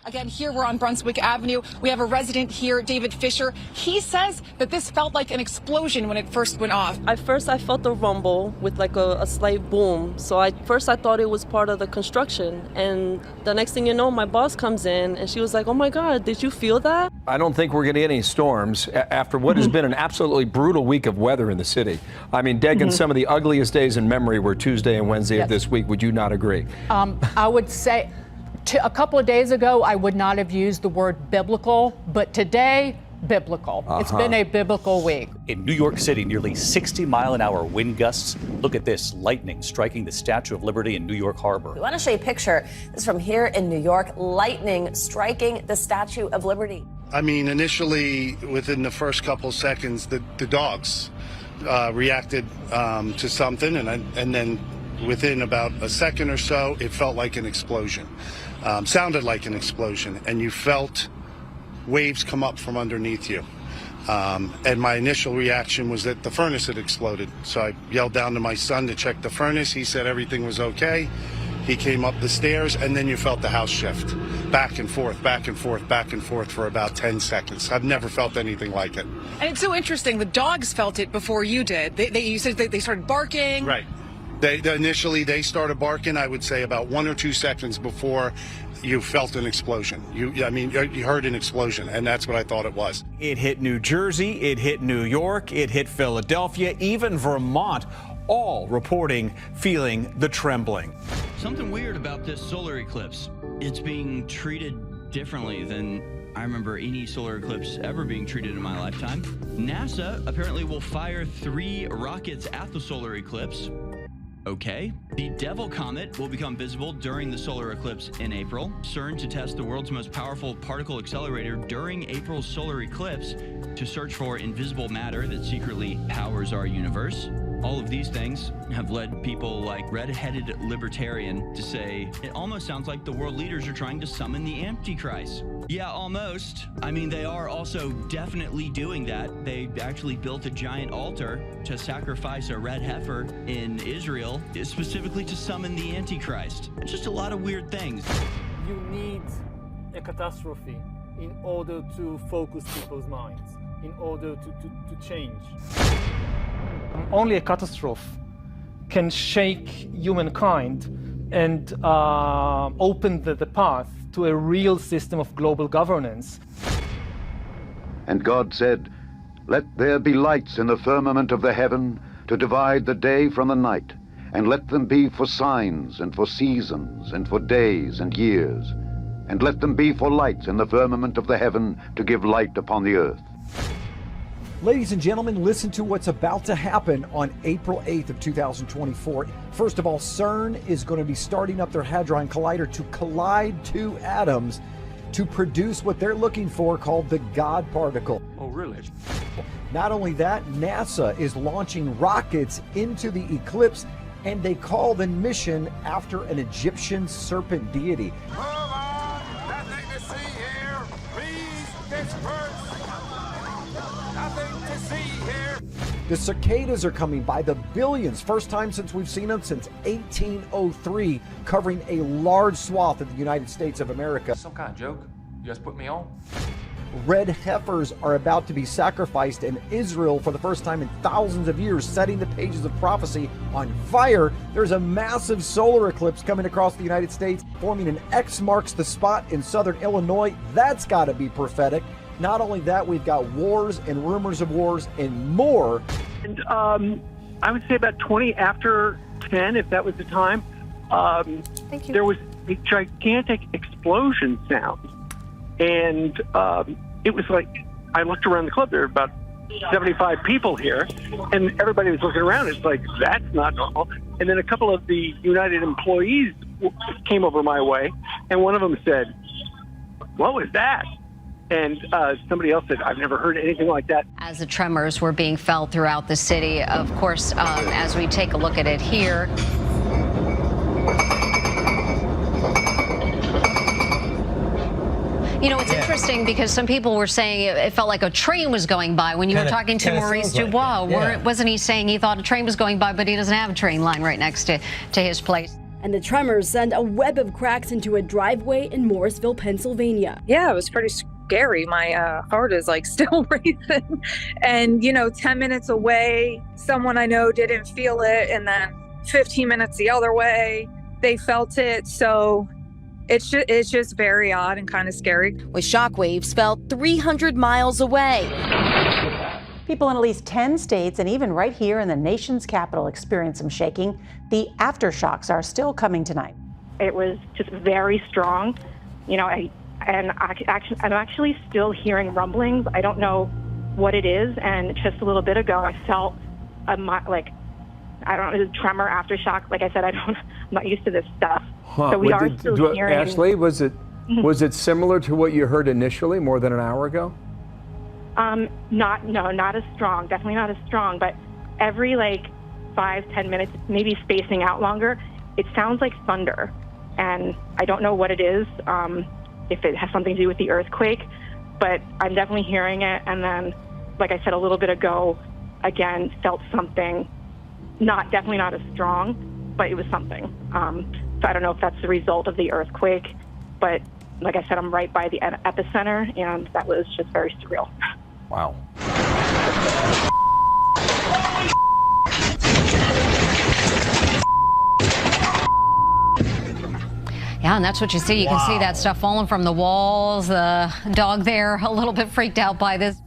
Again, here we're on Brunswick Avenue. We have a resident here, David Fisher. He says that this felt like an explosion when it first went off. At first, I felt a rumble with like a slight boom. So I thought it was part of the construction. And the next thing you know, my boss comes in and she was like, "Oh my God, did you feel that?" I don't think we're going to get any storms after what has been an absolutely brutal week of weather in the city. I mean, Degan, some of the ugliest days in memory were Tuesday and Wednesday of this week. Would you not agree? I would say a couple of days ago, I would not have used the word biblical, but today, biblical. It's been a biblical week. In New York City, nearly 60-mile-an-hour wind gusts. Look at this, lightning striking the Statue of Liberty in New York Harbor. We want to show you a picture. This is from here in New York, lightning striking the Statue of Liberty. I mean, initially, within the first couple seconds, the dogs reacted to something, and then within about a second or so, it felt like an explosion. Sounded like an explosion, and you felt waves come up from underneath you. And my initial reaction was that the furnace had exploded. So I yelled down to my son to check the furnace. He said everything was okay. He came up the stairs, and then you felt the house shift. Back and forth, back and forth, back and forth for about 10 seconds. I've never felt anything like it. And it's so interesting. The dogs felt it before you did. You said they started barking. Right. Initially, they started barking, I would say, about 1 or 2 seconds before you felt an explosion. You heard an explosion, and that's what I thought it was. It hit New Jersey, it hit New York, it hit Philadelphia, even Vermont, all reporting feeling the trembling. Something weird about this solar eclipse. It's being treated differently than I remember any solar eclipse ever being treated in my lifetime. NASA apparently will fire 3 rockets at the solar eclipse. Okay. The Devil Comet will become visible during the solar eclipse in April. CERN to test the world's most powerful particle accelerator during April's solar eclipse to search for invisible matter that secretly powers our universe. All of these things have led people like Red-Headed Libertarian to say it almost sounds like the world leaders are trying to summon the Antichrist. Yeah, almost. I mean, they are also definitely doing that. They actually built a giant altar to sacrifice a red heifer in Israel, specifically to summon the Antichrist. It's just a lot of weird things. You need a catastrophe in order to focus people's minds, in order to change. Only a catastrophe can shake humankind and open the path to a real system of global governance. And God said, "Let there be lights in the firmament of the heaven to divide the day from the night, and let them be for signs and for seasons and for days and years, and let them be for lights in the firmament of the heaven to give light upon the earth." Ladies and gentlemen, listen to what's about to happen on April 8th of 2024. First of all, CERN is going to be starting up their Hadron Collider to collide 2 atoms to produce what they're looking for called the God particle. Oh, really? Not only that, NASA is launching rockets into the eclipse, and they call the mission after an Egyptian serpent deity. Move on! Nothing to see here! Please disperse! Nothing to see here! The cicadas are coming by the billions. First time since we've seen them since 1803, covering a large swath of the United States of America. Some kind of joke? You guys put me on? Red heifers are about to be sacrificed in Israel for the first time in thousands of years, setting the pages of prophecy on fire. There's a massive solar eclipse coming across the United States, forming an X marks the spot in southern Illinois. That's got to be prophetic. Not only that, we've got wars and rumors of wars and more. And I would say about 20 after 10, if that was the time, there was a gigantic explosion sound. And it was like, I looked around the club, there were about 75 people here, and everybody was looking around. It's like, that's not normal. And then a couple of the United employees came over my way, and one of them said, "What was that?" And somebody else said, "I've never heard anything like that." As the tremors were being felt throughout the city, of course, as we take a look at it here. You know, it's interesting because some people were saying it felt like a train was going by when you were talking to Maurice Dubois. Wasn't he saying he thought a train was going by, but he doesn't have a train line right next to his place? and the tremors sent a web of cracks into a driveway in Morrisville, Pennsylvania. Yeah, it was pretty scary. My heart is like still racing. And, 10 minutes away, someone I know didn't feel it. And then 15 minutes the other way, they felt it. So it's just very odd and kind of scary. With shockwaves felt 300 miles away. People in at least 10 states and even right here in the nation's capital experienced some shaking. The aftershocks are still coming tonight. It was just very strong. I'm actually still hearing rumblings. I don't know what it is. And just a little bit ago, I felt a tremor, aftershock. Like I said, I'm not used to this stuff. Huh. So we are still hearing. Ashley, was it similar to what you heard initially more than an hour ago? Not as strong. Definitely not as strong. But every 5-10 minutes, maybe spacing out longer, it sounds like thunder. And I don't know what it is, if it has something to do with the earthquake, but I'm definitely hearing it. And then, like I said a little bit ago, again, felt something, definitely not as strong, but it was something. So I don't know if that's the result of the earthquake, but like I said, I'm right by the epicenter, and that was just very surreal. Wow. Yeah, and that's what you see. You can see that stuff falling from the walls. The dog there a little bit freaked out by this.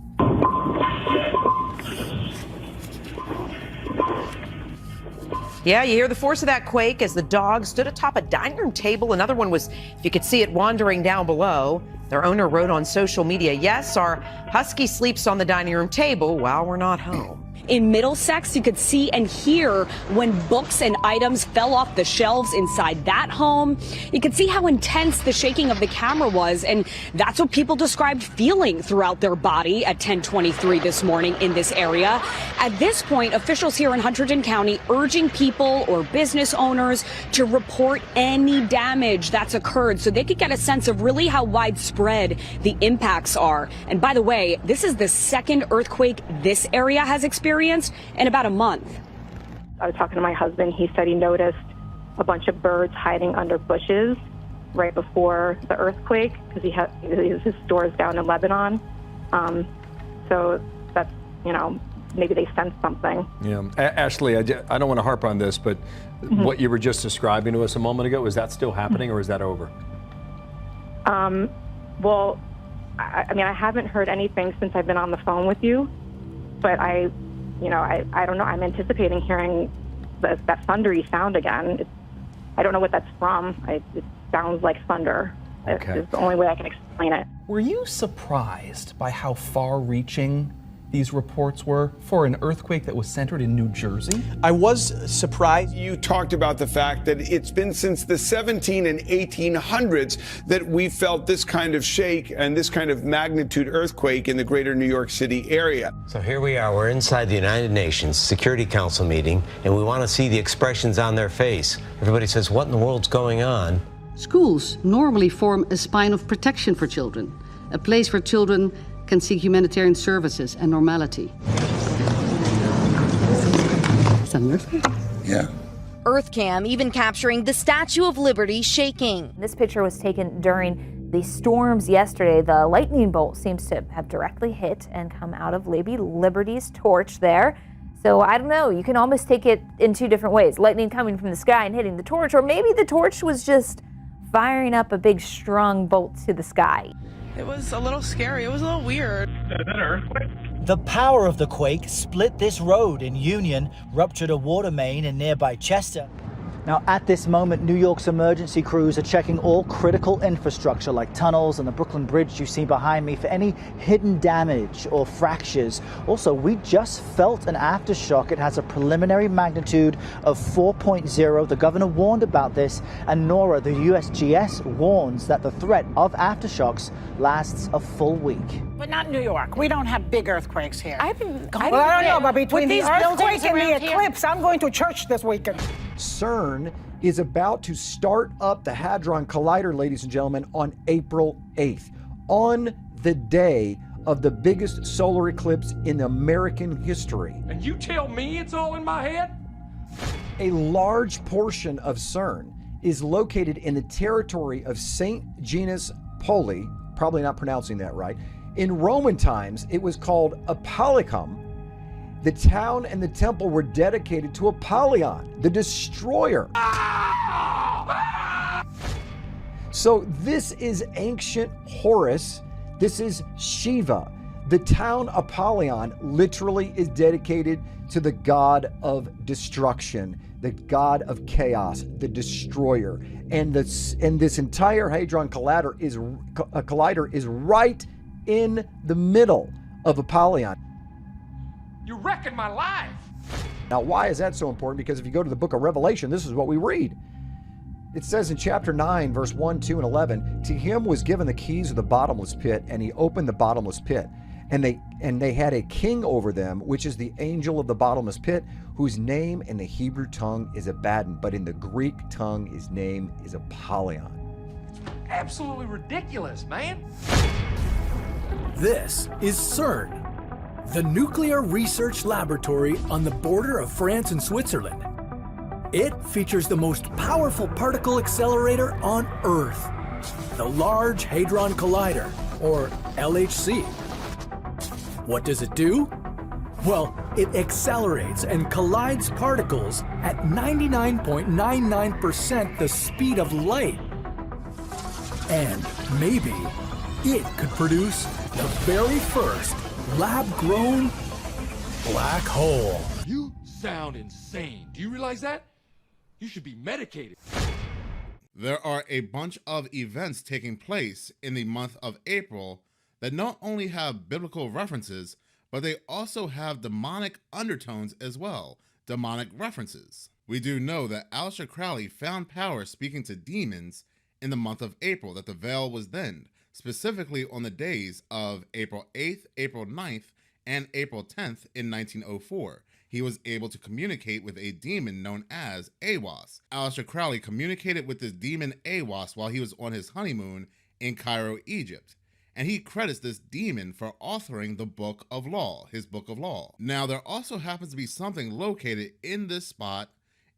Yeah, you hear the force of that quake as the dog stood atop a dining room table. Another one was, if you could see it, wandering down below. Their owner wrote on social media, "Yes, our husky sleeps on the dining room table while we're not home." In Middlesex, you could see and hear when books and items fell off the shelves inside that home. You could see how intense the shaking of the camera was, and that's what people described feeling throughout their body at 10:23 this morning in this area. At this point, officials here in Hunterdon County urging people or business owners to report any damage that's occurred so they could get a sense of really how widespread the impacts are. And by the way, this is the second earthquake this area has experienced in about a month. I was talking to my husband. He said he noticed a bunch of birds hiding under bushes right before the earthquake because his store is down in Lebanon. So that's, maybe they sensed something. Yeah. Ashley, I don't want to harp on this, but what you were just describing to us a moment ago, is that still happening or is that over? Well, I haven't heard anything since I've been on the phone with you, but I don't know. I'm anticipating hearing that thundery sound again. I don't know what that's from. It sounds like thunder. Okay. It's the only way I can explain it. Were you surprised by how far-reaching these reports were for an earthquake that was centered in New Jersey? I was surprised. You talked about the fact that it's been since the 17 and 1800s that we felt this kind of shake and this kind of magnitude earthquake in the greater New York City area. So here we are, we're inside the United Nations Security Council meeting, and we want to see the expressions on their face. Everybody says, what in the world's going on? Schools normally form a spine of protection for children, a place where children can seek humanitarian services and normality. Is that an earthquake? Yeah. EarthCam even capturing the Statue of Liberty shaking. This picture was taken during the storms yesterday. The lightning bolt seems to have directly hit and come out of Lady Liberty's torch there. So I don't know, you can almost take it in two different ways. Lightning coming from the sky and hitting the torch, or maybe the torch was just firing up a big strong bolt to the sky. It was a little scary. It was a little weird. The power of the quake split this road in Union, ruptured a water main in nearby Chester. Now, at this moment, New York's emergency crews are checking all critical infrastructure like tunnels and the Brooklyn Bridge you see behind me for any hidden damage or fractures. Also, we just felt an aftershock. It has a preliminary magnitude of 4.0. The governor warned about this, and NORA, the USGS, warns that the threat of aftershocks lasts a full week. But not New York. We don't have big earthquakes here. I don't know, but between the earthquake and the here? eclipse, I'm going to church this weekend. CERN is about to start up the Hadron Collider, ladies and gentlemen, on April 8th, on the day of the biggest solar eclipse in American history. And you tell me it's all in my head? A large portion of CERN is located in the territory of St. Genus Poli, probably not pronouncing that right. In Roman times, it was called Apollicum. The town and the temple were dedicated to Apollyon, the destroyer. So this is ancient Horus. This is Shiva. The town Apollyon literally is dedicated to the god of destruction, the god of chaos, the destroyer. And this entire Hadron Collider is right in the middle of Apollyon. You're wrecking my life. Now, why is that so important? Because if you go to the book of Revelation, this is what we read. It says in chapter 9, verse 1, 2, and 11, to him was given the keys of the bottomless pit, and he opened the bottomless pit. And they had a king over them, which is the angel of the bottomless pit, whose name in the Hebrew tongue is Abaddon, but in the Greek tongue his name is Apollyon. Absolutely ridiculous, man. This is CERN, the nuclear research laboratory on the border of France and Switzerland. It features the most powerful particle accelerator on Earth, the Large Hadron Collider, or LHC. What does it do? Well, it accelerates and collides particles at 99.99% the speed of light. And maybe it could produce the very first lab-grown black hole. You sound insane. Do you realize that? You should be medicated. There are a bunch of events taking place in the month of April that not only have biblical references, but they also have demonic undertones as well, demonic references. We do know that Aleister Crowley found power speaking to demons in the month of April, that the veil was thinned, specifically on the days of April 8th, April 9th, and April 10th in 1904. He was able to communicate with a demon known as Aiwass. Aleister Crowley communicated with this demon Aiwass while he was on his honeymoon in Cairo, Egypt. And he credits this demon for authoring the Book of Law, his Book of Law. Now, there also happens to be something located in this spot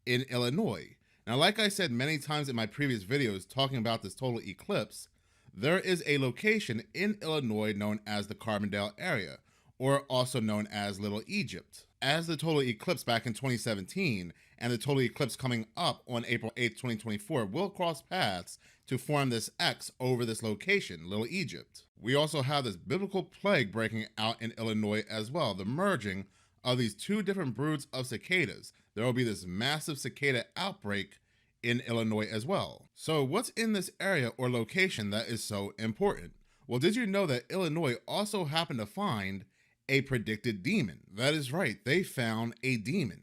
in Illinois. Now, like I said many times in my previous videos talking about this total eclipse, there is a location in Illinois known as the Carbondale area, or also known as Little Egypt. As the total eclipse back in 2017 and the total eclipse coming up on April 8th, 2024 will cross paths to form this X over this location, Little Egypt. We also have this biblical plague breaking out in Illinois as well, the merging of these two different broods of cicadas. There will be this massive cicada outbreak in Illinois as well. So what's in this area or location that is so important? Well, did you know that Illinois also happened to find a predicted demon? That is right, they found a demon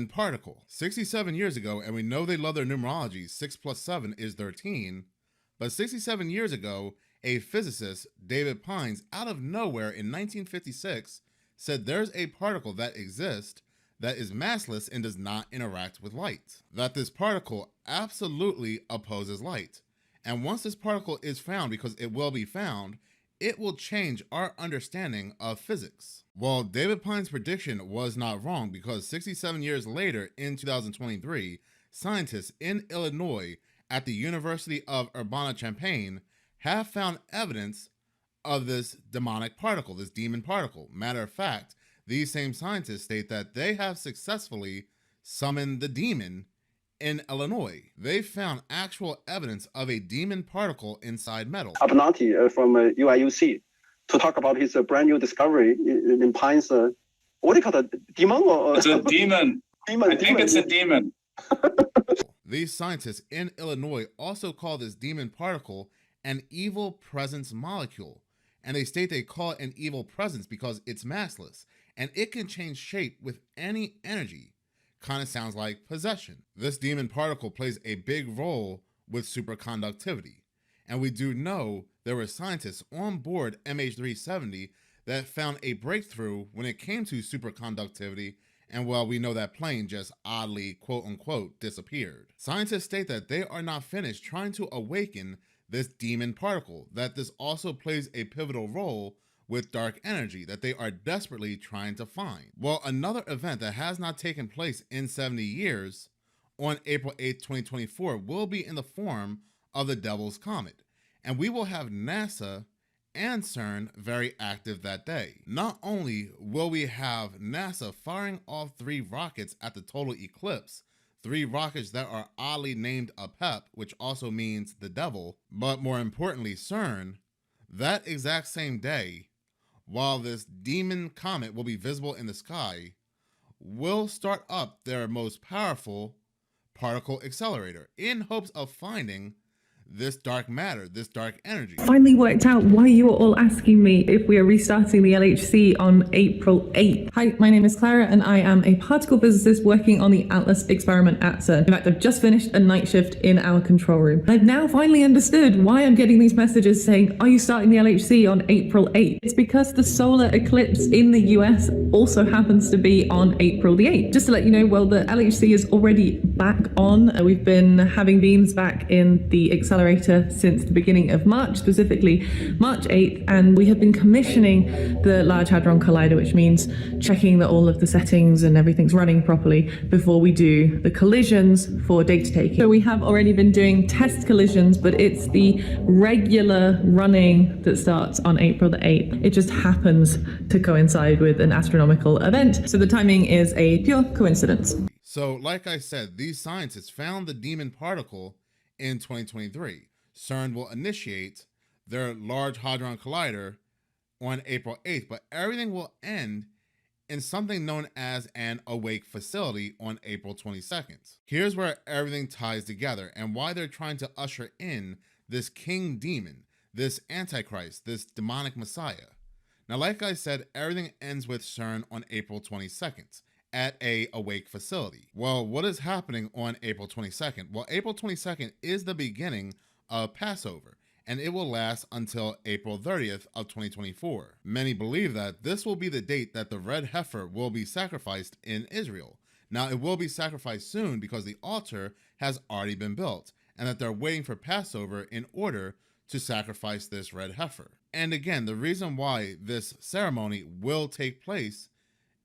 particle. 67 years ago, and we know they love their numerology, 6 plus 7 is 13, but 67 years ago, a physicist, David Pines, out of nowhere in 1956, said there's a particle that exists that is massless and does not interact with light. That this particle absolutely opposes light. And once this particle is found, because it will be found, it will change our understanding of physics. Well, David Pine's prediction was not wrong, because 67 years later in 2023, scientists in Illinois at the University of Urbana-Champaign have found evidence of this demonic particle, this demon particle. Matter of fact, these same scientists state that they have successfully summoned the demon in Illinois. They found actual evidence of a demon particle inside metal. Abnati from UIUC to talk about his brand new discovery in Pine's, what do you call it, demon? Or it's a demon. I think it's a demon. These scientists in Illinois also call this demon particle an evil presence molecule. And they state they call it an evil presence because it's massless and it can change shape with any energy. Kind of sounds like possession. This demon particle plays a big role with superconductivity. And we do know there were scientists on board MH370 that found a breakthrough when it came to superconductivity, and well, we know that plane just oddly, quote unquote, disappeared. Scientists state that they are not finished trying to awaken this demon particle, that this also plays a pivotal role with dark energy that they are desperately trying to find. Well, another event that has not taken place in 70 years, on April 8th, 2024 will be in the form of the Devil's Comet, and we will have NASA and CERN very active that day. Not only will we have NASA firing off 3 rockets at the total eclipse, 3 rockets that are oddly named Apep, which also means the devil, but more importantly, CERN, that exact same day, while this demon comet will be visible in the sky, will start up their most powerful particle accelerator in hopes of finding this dark matter, this dark energy. Finally worked out why you were all asking me if we are restarting the LHC on April 8th. Hi, my name is Clara and I am a particle physicist working on the ATLAS experiment at CERN. In fact, I've just finished a night shift in our control room. I've now finally understood why I'm getting these messages saying, are you starting the LHC on April 8th? It's because the solar eclipse in the US also happens to be on April the 8th. Just to let you know, well, the LHC is already back on. We've been having beams back in the accelerator since the beginning of March, specifically March 8th, and we have been commissioning the Large Hadron Collider, which means checking that all of the settings and everything's running properly before we do the collisions for data taking. So we have already been doing test collisions, but it's the regular running that starts on April the 8th. It just happens to coincide with an astronomical event, so the timing is a pure coincidence. So, like I said, these scientists found the demon particle in 2023. CERN will initiate their Large Hadron Collider on April 8th, but everything will end in something known as an awake facility on April 22nd. Here's where everything ties together and why they're trying to usher in this king demon, this antichrist, this demonic messiah. Now, like I said, everything ends with CERN on April 22nd. At a awake facility. Well, what is happening on April 22nd? Well, April 22nd is the beginning of Passover, and it will last until April 30th of 2024. Many believe that this will be the date that the red heifer will be sacrificed in Israel. Now, it will be sacrificed soon because the altar has already been built, and that they're waiting for Passover in order to sacrifice this red heifer. And again, the reason why this ceremony will take place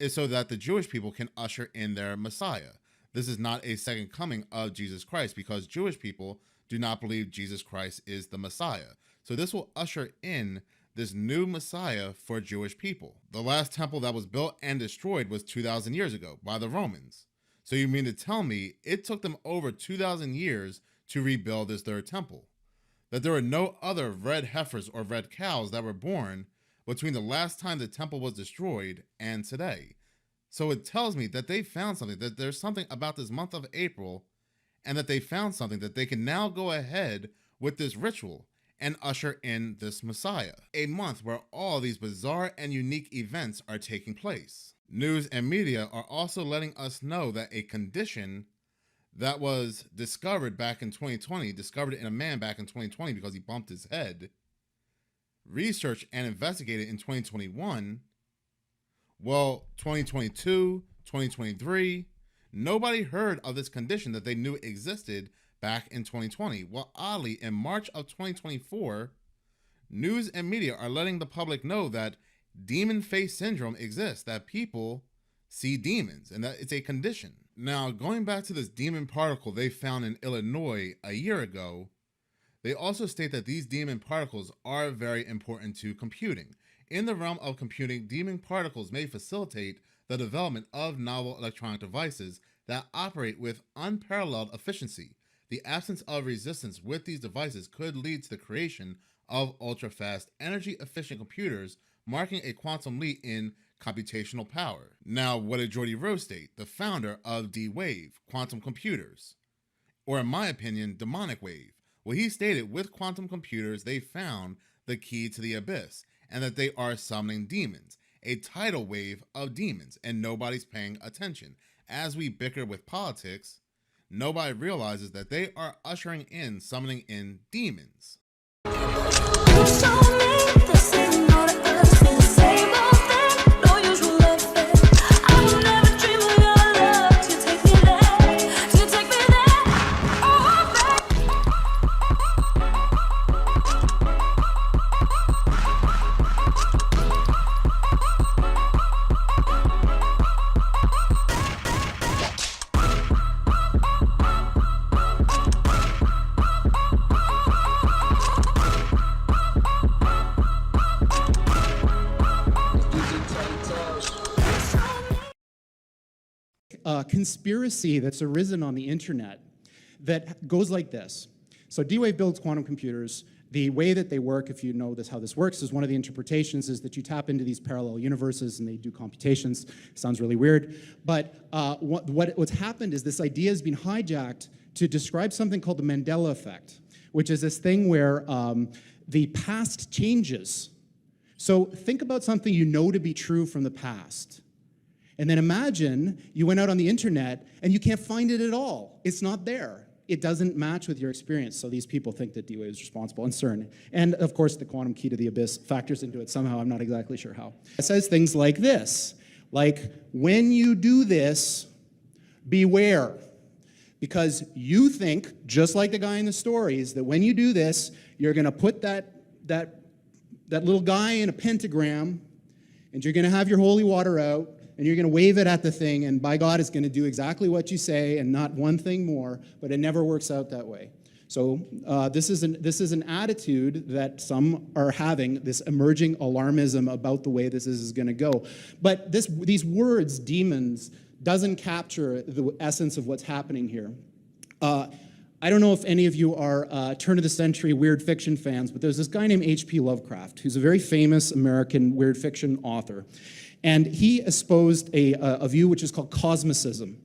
is so that the Jewish people can usher in their Messiah. This is not a second coming of Jesus Christ because Jewish people do not believe Jesus Christ is the Messiah. So this will usher in this new Messiah for Jewish people. The last temple that was built and destroyed was 2,000 years ago by the Romans. So you mean to tell me it took them over 2,000 years to rebuild this third temple? That there were no other red heifers or red cows that were born between the last time the temple was destroyed and today. So it tells me that they found something, that there's something about this month of April, and that they found something that they can now go ahead with this ritual and usher in this Messiah. A month where all these bizarre and unique events are taking place. News and media are also letting us know that a condition that was discovered back in 2020, discovered in a man back in 2020 because he bumped his head, researched and investigated in 2021, well, 2022, 2023, nobody heard of this condition that they knew existed back in 2020. Well, oddly, in March of 2024, news and media are letting the public know that demon face syndrome exists, that people see demons, and that it's a condition. Now, going back to this demon particle they found in Illinois a year ago, they also state that these demon particles are very important to computing. In the realm of computing, demon particles may facilitate the development of novel electronic devices that operate with unparalleled efficiency. The absence of resistance with these devices could lead to the creation of ultra-fast, energy-efficient computers, marking a quantum leap in computational power. Now, what did Geordie Rose state, the founder of D-Wave, quantum computers? Or in my opinion, demonic wave. Well, he stated with quantum computers, they found the key to the abyss and that they are summoning demons, a tidal wave of demons, and nobody's paying attention. As we bicker with politics, nobody realizes that they are ushering in, summoning in demons. conspiracy that's arisen on the internet that goes like this. So D-Wave builds quantum computers. The way that they work, if you know how this works, is one of the interpretations is that you tap into these parallel universes and they do computations. Sounds really weird. But what's happened is this idea has been hijacked to describe something called the Mandela effect, which is this thing where the past changes. So think about something you know to be true from the past. And then imagine you went out on the internet and you can't find it at all. It's not there. It doesn't match with your experience. So these people think that D-Wave is responsible, and CERN. And of course, the quantum key to the abyss factors into it somehow. I'm not exactly sure how. It says things like this, like, when you do this, beware. Because you think, just like the guy in the stories, that when you do this, you're going to put that little guy in a pentagram, and you're going to have your holy water out, and you're going to wave it at the thing, and by God, it's going to do exactly what you say and not one thing more, but it never works out that way. So this is an attitude that some are having, this emerging alarmism about the way this is going to go. But these words, demons, doesn't capture the essence of what's happening here. I don't know if any of you are turn-of-the-century weird fiction fans, but there's this guy named H.P. Lovecraft, who's a very famous American weird fiction author. And he espoused a view which is called cosmicism.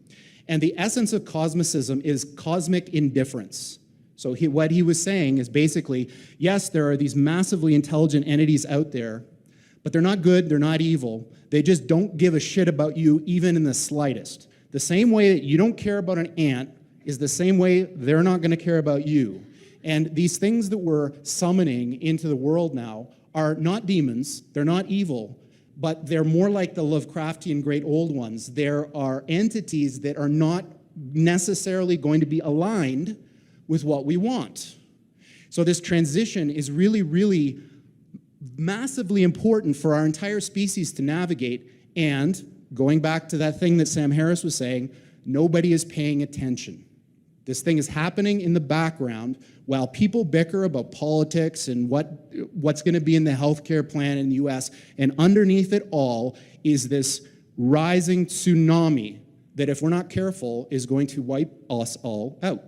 And the essence of cosmicism is cosmic indifference. So what he was saying is basically, yes, there are these massively intelligent entities out there, but they're not good, they're not evil. They just don't give a shit about you even in the slightest. The same way that you don't care about an ant is the same way they're not going to care about you. And these things that we're summoning into the world now are not demons, they're not evil, but they're more like the Lovecraftian great old ones. There are entities that are not necessarily going to be aligned with what we want. So this transition is really, really massively important for our entire species to navigate. And going back to that thing that Sam Harris was saying, nobody is paying attention. This thing is happening in the background while people bicker about politics and what's going to be in the healthcare plan in the US. And underneath it all is this rising tsunami that, if we're not careful, is going to wipe us all out.